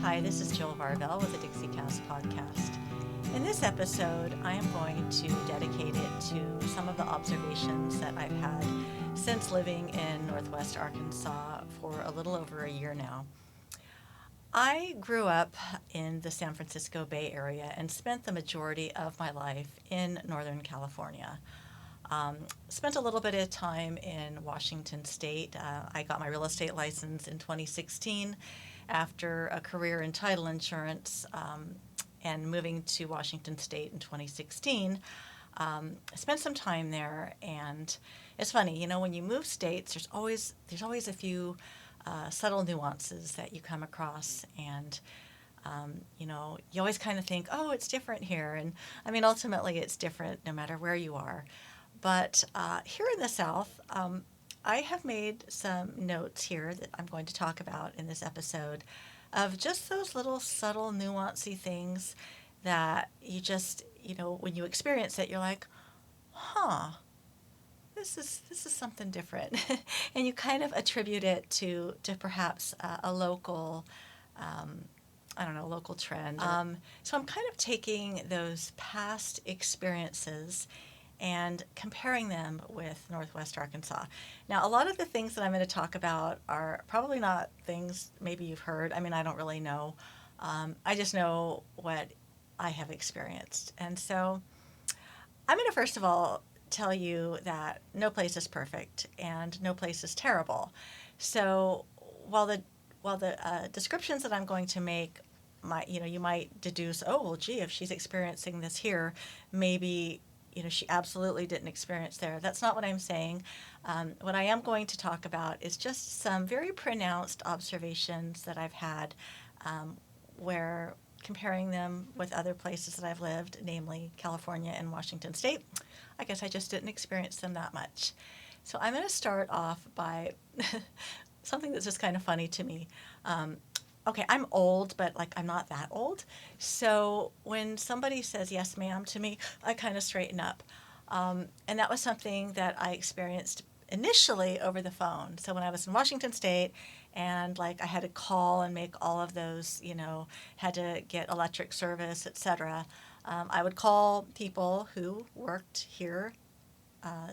Hi, this is Jill Harvell with the Dixiecast podcast. In this episode, I am going to dedicate it to some of the observations that I've had since living in Northwest Arkansas for a little over a year now. I grew up in the San Francisco Bay Area and spent the majority of my life in Northern California. Spent a little bit of time in Washington State. I got my real estate license in 2016 after a career in title insurance, and moving to Washington State in 2016. I spent some time there, and it's funny, when you move states, there's always a few subtle nuances that you come across, and you always kind of think, oh, it's different here, and I mean, ultimately, it's different no matter where you are. But here in the South, I have made some notes here that I'm going to talk about in this episode of just those little subtle, nuancy things that you just, when you experience it, you're like, huh, this is something different. And you kind of attribute it to perhaps a local, I don't know, local trend. So I'm kind of taking those past experiences and comparing them with Northwest Arkansas. Now, a lot of the things that I'm going to talk about are probably not things maybe you've heard. I mean, I don't really know. I just know what I have experienced. And so I'm going to first of all tell you that no place is perfect and no place is terrible. So while the descriptions that I'm going to make you might deduce, oh, well, gee, if she's experiencing this here, maybe she absolutely didn't experience there. That's not what I'm saying. What I am going to talk about is just some very pronounced observations that I've had where comparing them with other places that I've lived, namely California and Washington State, I guess I just didn't experience them that much. So I'm going to start off by something that's just kind of funny to me. Okay, I'm old, but I'm not that old. So when somebody says yes, ma'am to me, I kind of straighten up. And that was something that I experienced initially over the phone. So when I was in Washington State and I had to call and make all of those, had to get electric service, etc. I would call people who worked here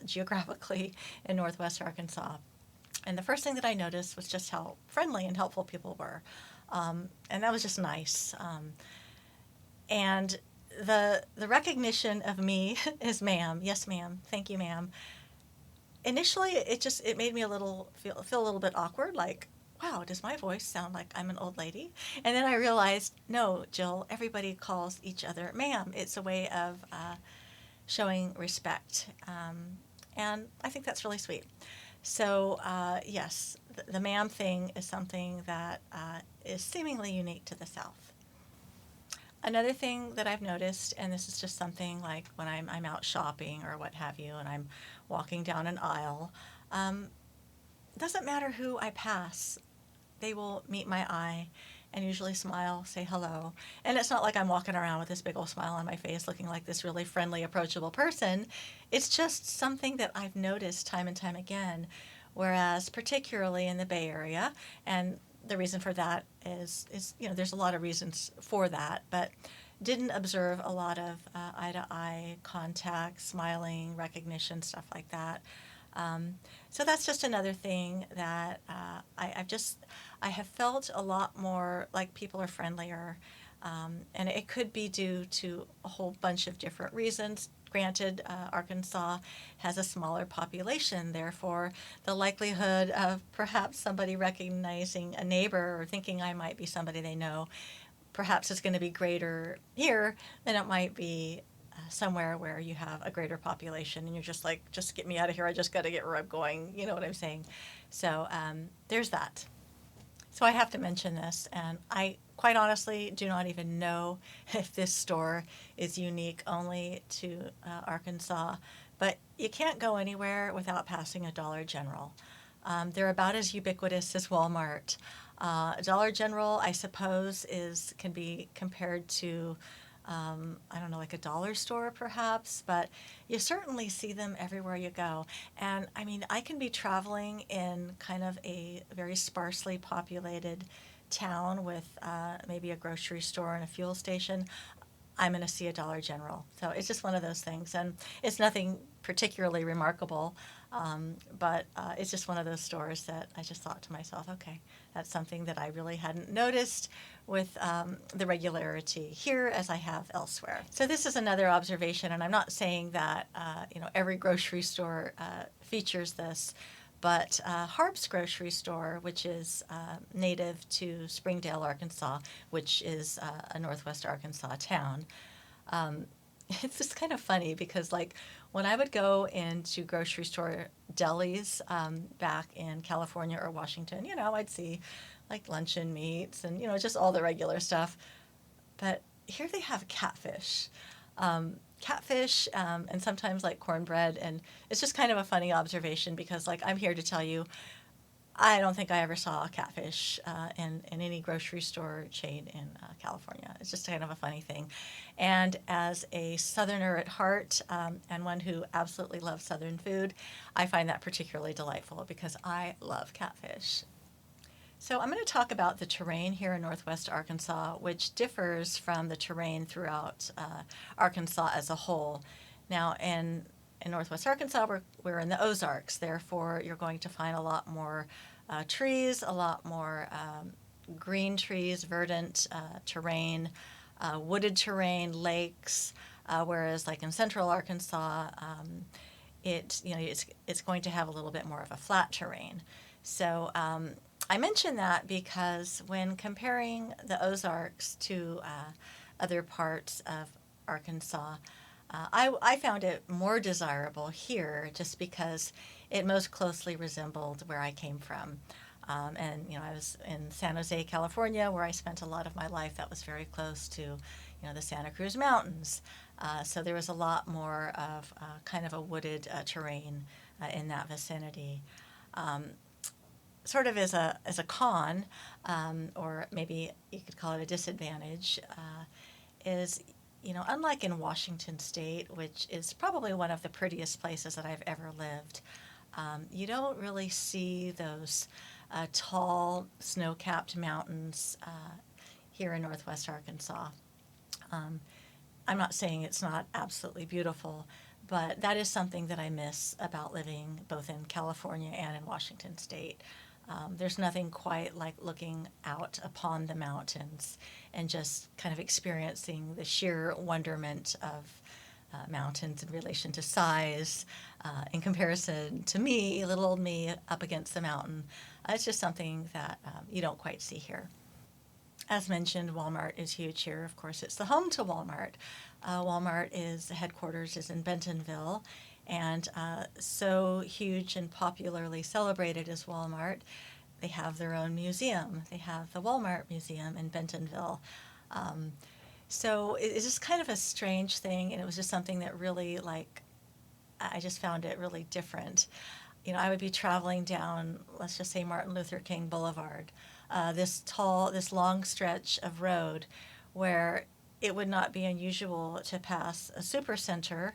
geographically in Northwest Arkansas. And the first thing that I noticed was just how friendly and helpful people were. And that was just nice. And the recognition of me as ma'am, yes, ma'am, thank you, ma'am. Initially, it made me feel a little bit awkward, like, wow, does my voice sound like I'm an old lady? And then I realized, no, Jill, everybody calls each other ma'am. It's a way of showing respect. And I think that's really sweet. So, yes, the ma'am thing is something that is seemingly unique to the South. Another thing that I've noticed, and this is just something like when I'm out shopping or what have you, and I'm walking down an aisle, doesn't matter who I pass, they will meet my eye and usually smile, say hello. And it's not like I'm walking around with this big old smile on my face looking like this really friendly, approachable person. It's just something that I've noticed time and time again. Whereas particularly in the Bay Area, and the reason for that is there's a lot of reasons for that, but didn't observe a lot of eye-to-eye contact, smiling, recognition, stuff like that. So that's just another thing that I have felt a lot more like people are friendlier, and it could be due to a whole bunch of different reasons. Granted, Arkansas has a smaller population, therefore the likelihood of perhaps somebody recognizing a neighbor or thinking I might be somebody they know perhaps is going to be greater here than it might be somewhere where you have a greater population and you're just like, just get me out of here. I just got to get where I'm going. You know what I'm saying? So there's that. So I have to mention this, and I quite honestly do not even know if this store is unique only to Arkansas, but you can't go anywhere without passing a Dollar General. They're about as ubiquitous as Walmart. Dollar General, I suppose, can be compared to I don't know, like a dollar store perhaps, but you certainly see them everywhere you go. And I mean, I can be traveling in kind of a very sparsely populated town with maybe a grocery store and a fuel station. I'm going to see a Dollar General. So it's just one of those things. And it's nothing particularly remarkable, but it's just one of those stores that I just thought to myself, okay, that's something that I really hadn't noticed with the regularity here as I have elsewhere. So this is another observation, and I'm not saying that every grocery store features this, but Harb's grocery store, which is native to Springdale, Arkansas, which is a northwest Arkansas town, it's just kind of funny because, like, when I would go into grocery store delis back in California or Washington, I'd see like luncheon meats and, just all the regular stuff. But here they have catfish. And sometimes like cornbread. And it's just kind of a funny observation because, like, I'm here to tell you, I don't think I ever saw a catfish in any grocery store chain in California. It's just kind of a funny thing. And as a Southerner at heart and one who absolutely loves Southern food, I find that particularly delightful because I love catfish. So I'm going to talk about the terrain here in northwest Arkansas, which differs from the terrain throughout Arkansas as a whole. Now, in northwest Arkansas, we're in the Ozarks. Therefore, you're going to find a lot more trees, a lot more green trees, verdant terrain, wooded terrain, lakes. Whereas, like in central Arkansas, it's going to have a little bit more of a flat terrain. So I mention that because when comparing the Ozarks to other parts of Arkansas, I found it more desirable here just because it most closely resembled where I came from. I was in San Jose, California, where I spent a lot of my life. That was very close to, the Santa Cruz Mountains. So there was a lot more of kind of a wooded terrain in that vicinity. Sort of as a con, or maybe you could call it a disadvantage, is, unlike in Washington State, which is probably one of the prettiest places that I've ever lived, you don't really see those tall, snow-capped mountains here in northwest Arkansas. I'm not saying it's not absolutely beautiful, but that is something that I miss about living both in California and in Washington State. There's nothing quite like looking out upon the mountains and just kind of experiencing the sheer wonderment of mountains in relation to size, in comparison to me, little old me up against the mountain. It's just something that you don't quite see here. As mentioned, Walmart is huge here. Of course, it's the home to Walmart. The headquarters is in Bentonville, and so huge and popularly celebrated as Walmart, they have their own museum. They have the Walmart Museum in Bentonville. So it's just kind of a strange thing, and it was just something that really, like, I just found it really different. I would be traveling down, let's just say Martin Luther King Boulevard, this long stretch of road where it would not be unusual to pass a supercenter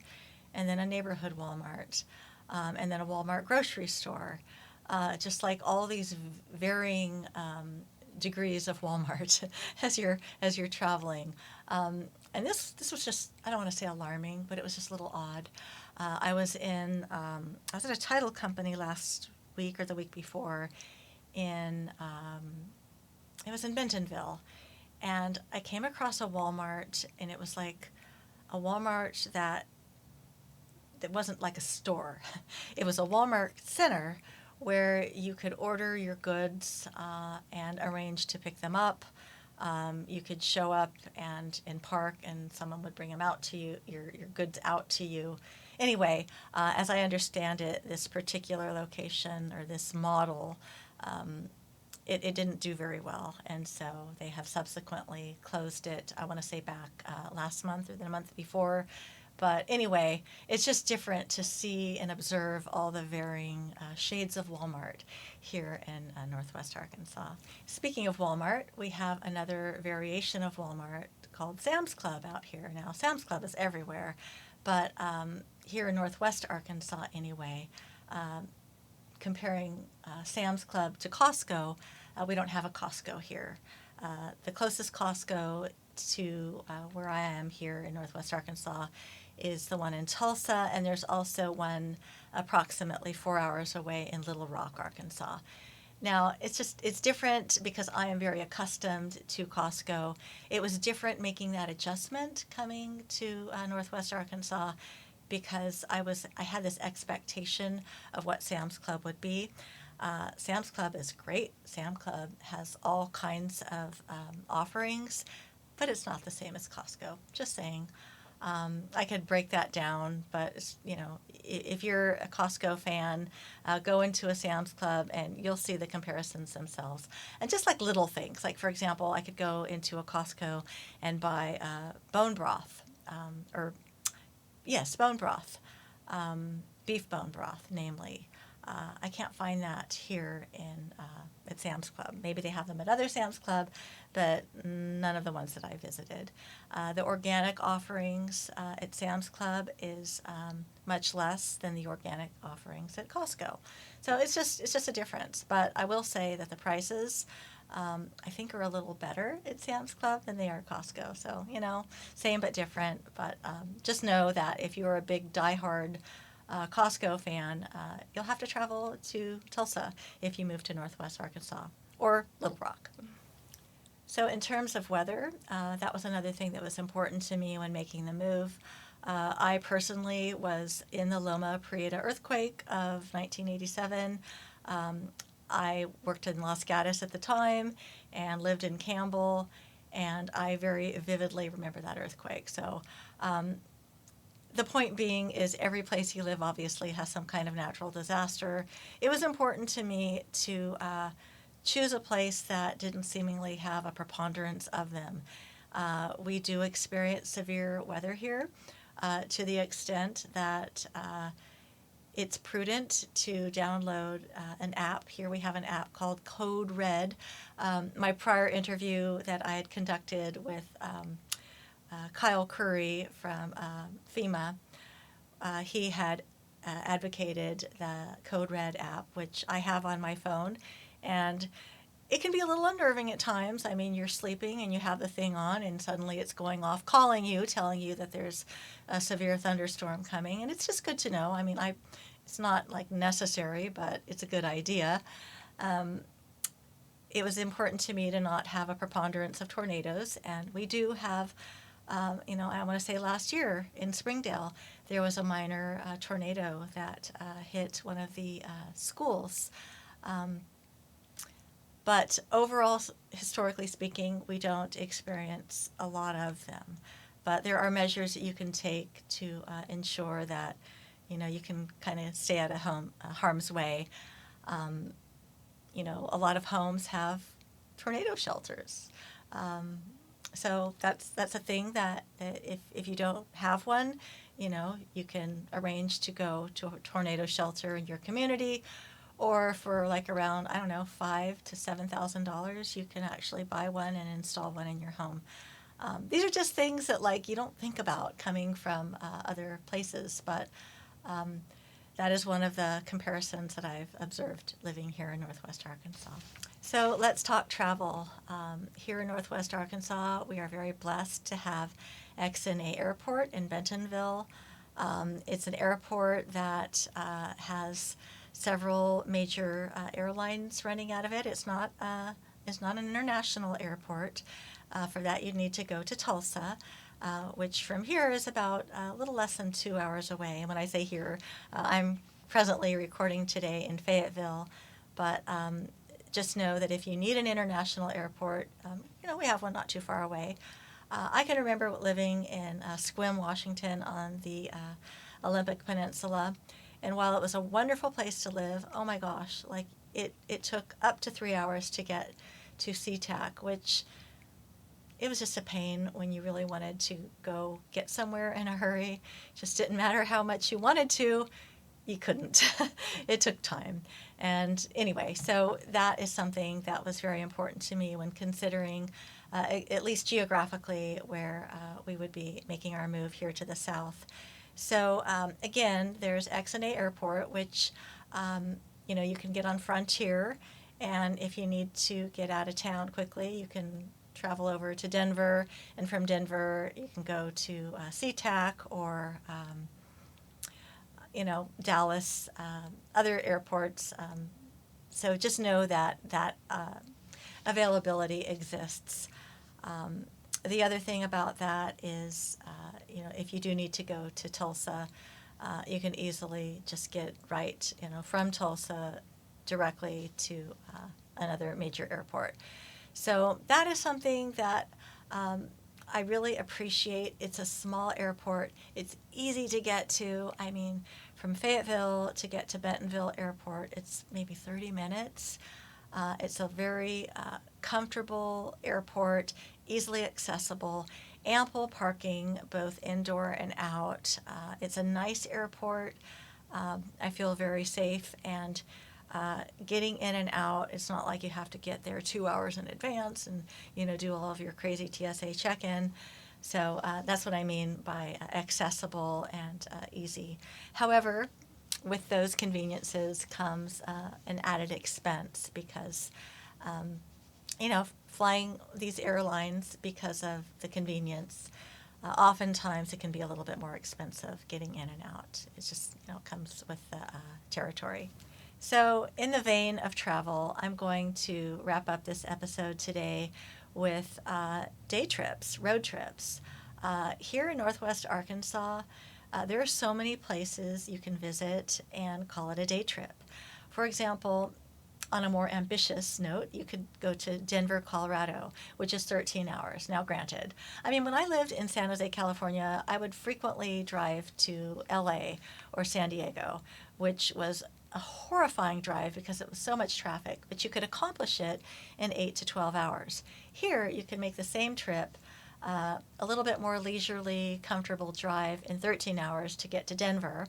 and then a neighborhood Walmart, and then a Walmart grocery store, just like all these varying degrees of Walmart as you're traveling. And this was just, I don't want to say alarming, but it was just a little odd. I was at a title company last week or the week before it was in Bentonville, and I came across a Walmart, and it was like a Walmart that wasn't like a store. It was a Walmart center where you could order your goods and arrange to pick them up. You could show up and park, and someone would bring them out to you, your goods out to you. Anyway, as I understand it, this particular location or this model, it didn't do very well, and so they have subsequently closed it. I want to say back last month or the month before, But anyway, it's just different to see and observe all the varying shades of Walmart here in Northwest Arkansas. Speaking of Walmart, we have another variation of Walmart called Sam's Club out here. Now, Sam's Club is everywhere, but here in Northwest Arkansas anyway, comparing Sam's Club to Costco, we don't have a Costco here. The closest Costco to where I am here in Northwest Arkansas is the one in Tulsa, and there's also one approximately 4 hours away in Little Rock, Arkansas. Now, it's different because I am very accustomed to Costco. It was different making that adjustment coming to Northwest Arkansas because I had this expectation of what Sam's Club would be. Sam's Club is great. Sam's Club has all kinds of offerings, but it's not the same as Costco. Just saying. I could break that down, but if you're a Costco fan, go into a Sam's Club and you'll see the comparisons themselves. And just like little things, like for example, I could go into a Costco and buy bone broth, bone broth, beef bone broth, namely. I can't find that here at Sam's Club. Maybe they have them at other Sam's Club, but none of the ones that I visited. The organic offerings at Sam's Club is much less than the organic offerings at Costco. So it's just a difference. But I will say that the prices, I think, are a little better at Sam's Club than they are at Costco. So, same but different. But just know that if you're a big diehard Costco fan, you'll have to travel to Tulsa if you move to Northwest Arkansas or Little Rock. So in terms of weather, that was another thing that was important to me when making the move. I personally was in the Loma Prieta earthquake of 1987. I worked in Los Gatos at the time and lived in Campbell, and I very vividly remember that earthquake. So the point being is every place you live obviously has some kind of natural disaster. It was important to me to choose a place that didn't seemingly have a preponderance of them. We do experience severe weather here to the extent that it's prudent to download an app. Here we have an app called Code Red. My prior interview that I had conducted with Kyle Curry from FEMA, he had advocated the Code Red app, which I have on my phone, and it can be a little unnerving at times. I mean, you're sleeping and you have the thing on and suddenly it's going off, calling you, telling you that there's a severe thunderstorm coming, and it's just good to know. I mean, it's not like necessary, but it's a good idea. It was important to me to not have a preponderance of tornadoes, and we do have I want to say last year in Springdale, there was a minor tornado that hit one of the schools. But overall, historically speaking, we don't experience a lot of them. But there are measures that you can take to ensure that, you can kind of stay out of harm's way. A lot of homes have tornado shelters. So that's a thing that if you don't have one, you can arrange to go to a tornado shelter in your community, or for like around, I don't know, $5,000 to $7,000, you can actually buy one and install one in your home. These are just things that you don't think about coming from other places, but that is one of the comparisons that I've observed living here in Northwest Arkansas. So let's talk travel. Here in Northwest Arkansas, we are very blessed to have XNA Airport in Bentonville. It's an airport that has several major airlines running out of it. It's not an international airport. For that, you'd need to go to Tulsa, which from here is about a little less than 2 hours away. And when I say here, I'm presently recording today in Fayetteville, but just know that if you need an international airport, we have one not too far away. I can remember living in Sequim, Washington on the Olympic Peninsula, and while it was a wonderful place to live, oh my gosh, it took up to 3 hours to get to SeaTac, which it was just a pain when you really wanted to go get somewhere in a hurry. Just didn't matter how much you wanted to, you couldn't. It took time. And anyway, so that is something that was very important to me when considering, at least geographically, where we would be making our move here to the south. So again, there's XNA Airport, which you can get on Frontier, and if you need to get out of town quickly, you can travel over to Denver, and from Denver you can go to SeaTac or Dallas, other airports. So just know that availability exists. The other thing about that is, if you do need to go to Tulsa, you can easily just get right, from Tulsa directly to another major airport. So that is something that I really appreciate. It's a small airport. It's easy to get to. I mean, from Fayetteville to get to Bentonville Airport, it's maybe 30 minutes. It's a very comfortable airport, easily accessible, ample parking, both indoor and out. It's a nice airport. I feel very safe, and getting in and out, it's not like you have to get there 2 hours in advance and do all of your crazy TSA check-in. So that's what I mean by accessible and easy. However, with those conveniences comes an added expense because flying these airlines, because of the convenience, oftentimes it can be a little bit more expensive getting in and out. It's just comes with the territory. So in the vein of travel, I'm going to wrap up this episode today with day trips, road trips. Here in Northwest Arkansas, there are so many places you can visit and call it a day trip. For example, on a more ambitious note, you could go to Denver, Colorado, which is 13 hours. Now, granted, when I lived in San Jose, California, I would frequently drive to LA or San Diego, which was a horrifying drive because it was so much traffic, but you could accomplish it in 8 to 12 hours. Here, you can make the same trip, a little bit more leisurely, comfortable drive in 13 hours to get to Denver,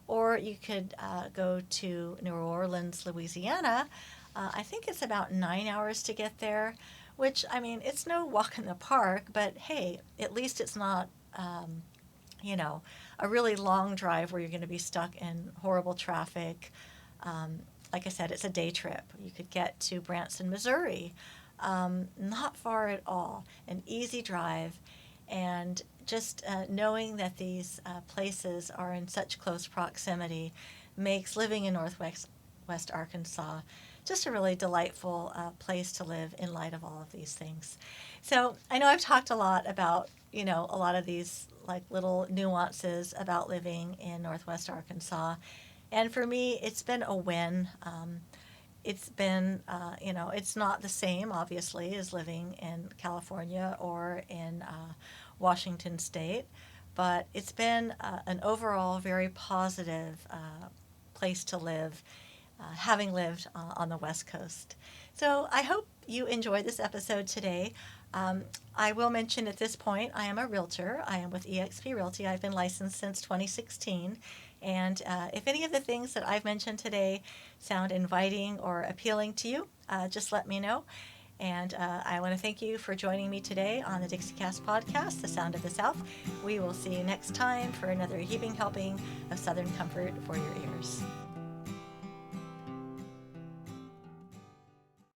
or you could go to New Orleans, Louisiana. I think it's about 9 hours to get there, which, it's no walk in the park, but hey, at least it's not a really long drive where you're going to be stuck in horrible traffic. Like I said, it's a day trip. You could get to Branson, Missouri, not far at all, an easy drive, and just knowing that these places are in such close proximity makes living in Northwest Arkansas just a really delightful place to live in light of all of these things. So I know I've talked a lot about, a lot of these like little nuances about living in Northwest Arkansas. And for me, it's been a win. It's been, it's not the same, obviously, as living in California or in Washington State, but it's been an overall very positive place to live, having lived on the West Coast. So I hope you enjoyed this episode today. I will mention at this point, I am a realtor. I am with eXp Realty. I've been licensed since 2016. And if any of the things that I've mentioned today sound inviting or appealing to you, just let me know. And I want to thank you for joining me today on the Dixiecast podcast, The Sound of the South. We will see you next time for another heaping helping of Southern comfort for your ears.